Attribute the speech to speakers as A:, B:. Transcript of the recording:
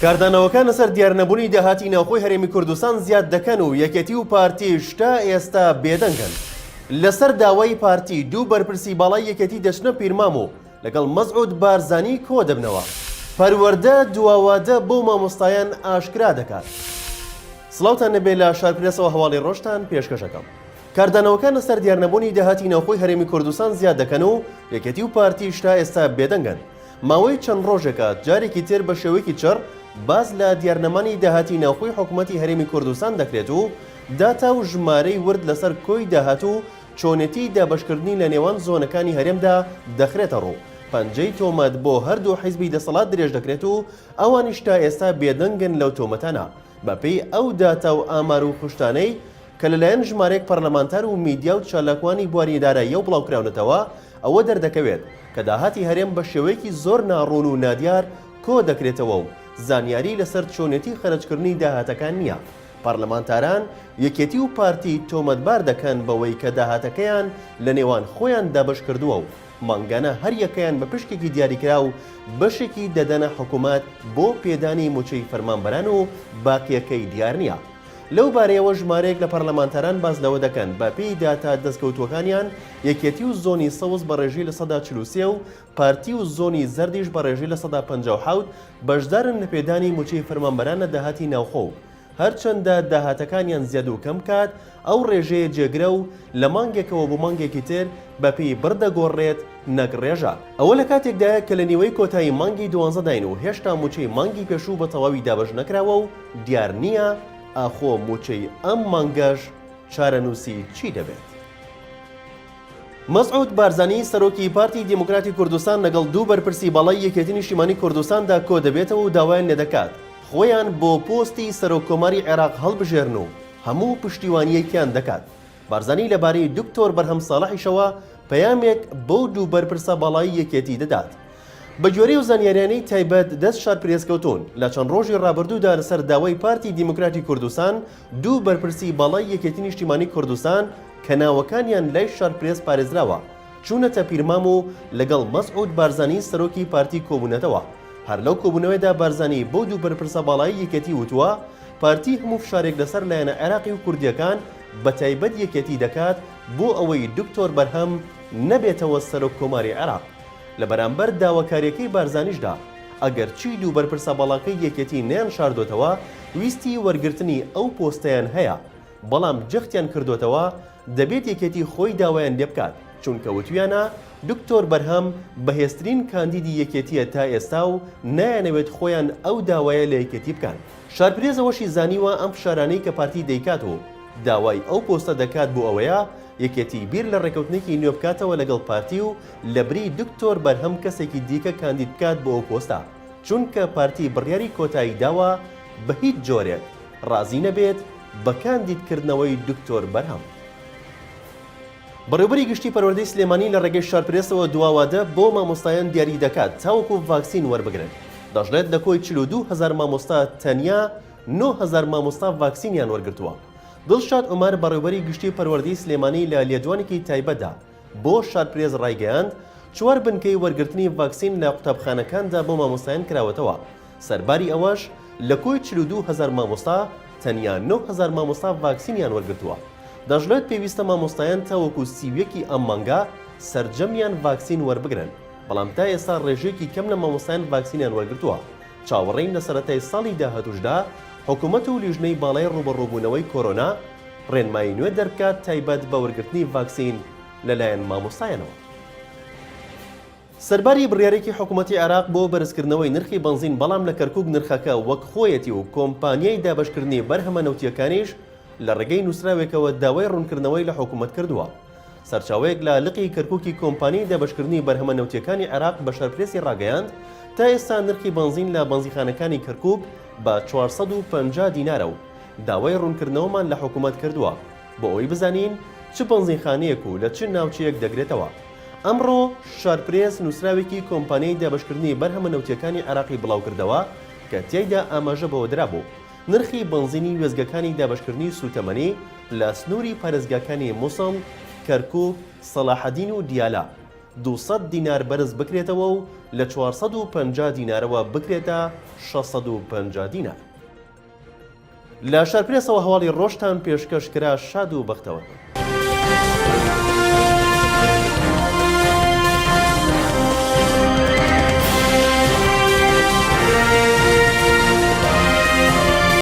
A: کاردانەوەکان لەسەر دیارنەبوونی داهاتی ناوخۆی هەرێمی کوردستان زیاد دەکەن و یەکێتی و پارتی شتا ئێستا بێدەنگن. لەسەر داوای پارتی دوو بەرپرسی باڵای یەکێتی دەچنە پیرمام و لەگەڵ مەزعود بارزانی کۆ دەبنەوە. پەروەردە دواوادە بۆ مامۆستایان ئاشکرا دەکات. سڵاوتان نەبێت لە شارپرێسەوە هەواڵی ڕۆژتان پێشکەشەکەم. کاردانەوەکان لەسەر دیارنەبوونی داهاتی ناوخۆی هەرێمی کوردستان زیاد دەکەن و یەکێتی و پارتی شتا ئێستا بێدەنگن. ماوەی چەند ڕۆژێکە جارێکی تر بە شێوەیەکی چڕ باز لە دیارنەمانی داهاتی ناوخۆی حکوومەتی هەرێمی کوردستان دەکرێت و داتا و ژمارەی ورد لەسەر کۆی داهات و چۆنێتی دابەشکردنی لە نێوان زۆنەکانی هەرێمدا دەخرێتە ڕوو. پەنجەی تۆمەت بۆ هەردوو حیزبی دەسەڵات درێژ دەکرێت و ئەوانیش تا ئێستا بێدەنگن لەو تۆمەتانە بەپێی ئەو داتا و ئامار و خوشتانەی کە لەلایەن ژمارەیەک پەرلەمانتار و میدیا و چالاکوانی بواریداراییە و بڵاوکراونەتەوە ئەوە دەردەکەوێت کە داهاتی هەرێم بە شێوەیەکی زۆر ناڕوون و نادیار کۆ دەکرێتەوە و زانیاری لەسەر چۆنێتی خەرجکردنی داهاتەکان نییە. پەرلەمانتاران یەکێتی و پارتی تۆمەتبار دەکەن بەوەی کە داهاتەکەیان لە نێوان خۆیان دابش کردووە و مانگانە هەر یەکەیان بە پشتێکی دیاریکرا و بەشێکی دەدەنە حکوومەت بۆ پێدانی موچەی فەرمانبەران و باقیەکەی دیار نییە. لەو بارەیەوە ژمارەیەک لە پەرلەمانتاران باز لەوە دەکەن بەپێی داتا دەستکەوتوەکانیان یەکێتی و زۆنی سەوز بەڕێژی لە 43 و پارتی و زۆنی زەردیش بەڕێژی لە 57 بەشدارن لە پێدانی موچەی فەرمانبەرانە داهاتی ناوخۆ. هەرچەندە داهاتەکانیان زیاد و کەم کات ئەو ڕێژەیە جێگرە و لە مانگێکەوە بۆ مانگێکی تر بەپێی بردەگۆڕێت نەک ڕێژە. ئەوە لە کاتێکدایە کە لە نیوەی کۆتایی مانگی 12 داین و هێشتا موچەی مانگی پێشوو بە تەواوی دابش نەکراوە و دیار نییە ئاخۆ موچەی ئەم مانگەش چارەنووسی چی دەبێت. مەزعود بارزانی سەرۆکی پارتی دیموکراتی کوردستان لەگەڵ دوو بەرپرسی باڵای یەکێتی نیشتیمانی کوردستاندا کۆ دەبێتەوە و داوایان لێ دەکات خۆیان بۆ پۆستی سەرۆکۆماری عێراق هەڵبژێرن و هەموو پشتیوانیەکیان دەکات. بارزانی لەبارەی دکتۆر بەرهەم ساڵحیشەوە پەیامێک بۆ دوو بەرپرسە باڵایی یەکێتی دەدات. بە گوێرەی و زانیاریانەی تایبەت دەست شار پرێسکەوتون لە چەند ڕۆژی ڕابردوودا لەسەر داوای پارتی دیموکراتی کوردستان دوو بەرپرسی باڵای یەکێتی نیشتیمانی کوردستان کە ناوەکانیان لای شارپرێس پارێزراوە چوونەتە پیرمام و لەگەڵ مەزعود بارزانی سەرۆکی پارتی کۆبوونەتەوە. هەر لەو کۆبوونەوەیدا بارزانی بۆ دوو بەرپرسە باڵایی یەکێتی وتووە پارتی هەموو فشارێک لەسەر لایەنە عێراقی و کوردیەکان بە تایبەت یەکێتی دەکات بۆ ئەوەی دکتۆر بەرهەم نەبێتەوە سەرۆک کۆماری عێراق. لە بەرامبەر داواکاریەکەی بارزانیشدا ئەگەر چی دوو بەرپرسە باڵاکەی یەکێتی نیان شاردۆتەوە ویستی وەرگرتنی ئەو پۆستەیان هەیە بەڵام جەختیان کردوتەوە دەبێت یەکێتی خۆی داوایان لێ بکات چونکە وتویانە دکتۆر بەرهەم بەهێزترین کاندیدی یەکێتیە تا ئێستا و نایانەوێت خۆیان ئەو داوایە لە یەکێتی بکەن. شارپرێزەوەشی زانیوە ئەم فشارانەی کە پارتی دەیکات و داوای ئەو پۆستە دەکات بۆ ئەوەیە یەکێتی بیر لە ڕێکەوتنێکی نوێ بکاتەوە لەگەڵ پارتی و لە بری دکتۆر بەرهەم کەسێکی دیکە کاندید بکات بۆ ئەو پۆستە چونکە پارتی بڕیاری کۆتایی داوە بە هیچ جۆرێک ڕازی نەبێت بە کاندیدکردنەوەی دکتۆر بەرهەم. بەڕێوەبەری گشتی پەروەردەی سلێمانی لە ڕێگەی شارپرێسەوە دواوادە بۆ مامۆستایان دیاری دەکات تاوەکو ڤاکسین وەربگرن. دەژڵێت لە کۆی 42,000 مامۆستا تەنیا 9,000 مامۆستا ڤاکسینیان وەرگرتووە. دڵشاد عومەر بەڕێوەبەری گشتی پەروەردەی سلێمانی لە لێدوانێکی تایبەتدا بۆ شارپرێز ڕایگەیاند 4 بنکەی وەرگرتنی ڤاکسین لە قوتابخانەکاندا بۆ مامۆستایان کراوەتەوە. سەرباری ئەوەش لە کۆی 42,000 مامۆستا تەنیا 9,000 مامۆستا ڤاکسینیان وەرگرتووە. دەژڵێت پێویستە مامۆستایان تاوەکو سیویەکی ئەم مانگا سەرجەمیان ڤاکسین وەربگرن بەڵام تا ئێستا ڕێژەیەکی کەم لە مامۆستایان ڤاکسینیان وەرگرتووە. چاوەڕێین لە سەرەتای ساڵی داهاتووشدا حکوومەت و لیژنەی باڵای ڕوبەڕووبوونەوەی کۆرۆنا ڕێنمایی نوێ دەرکات تایبەت بە وەرگرتنی ڤاکسین لەلایەن مامۆستایانەوە. سەرباری بڕیارێکی حکوومەتی عێراق بۆ بەرزکردنەوەی نرخی بنزین بەڵام لە کەرکووک نرخەکە وەک خۆیەتی و کۆمپانیای دابشکردنی بەرهەمە نەوتیەکانیش لە ڕێگەی نووسراوێکەوە داوای ڕوونکردنەوەی لە حکوومەت کردووە. سەرچاوەیەک لە لقی کەرکووکی کۆمپانیای دابشکردنی بەرهەمە نەوتیەکانی عێراق بە شارپرێسی ڕاگەیاند تا ئێستا نرخی بنزین لە بنزینخانەکانی کەرکووک بە 450 دینارە و داوای ڕوونکردنەوەمان لە حکوومەت کردووە بۆ ئەوەی بزانین چ بنزینخانەیەک و لە چ ناوچەیەک دەگرێتەوە. ئەمڕۆ شارپرێس نووسراوێکی کۆمپانیای دابشکردنی بەرهەمە نەوتیەکانی عێراقی بڵاو کردەوە کە تیایدا ئاماژە بەوە درابوو نرخی بنزینی وێزگەکانی دابشکردنی سوتەمەنی لە سنووری پارێزگاکانی مووسڵ، کەرکووک، سەلاحەدین و دیالە 200 دینار بەرز بکرێتەوە و لە 450 دینارەوە بکرێتە 650 دینار. لە شارپرێسەوە هەواڵی ڕۆژتان پێشکەشکرا. شاد و بەختەوە.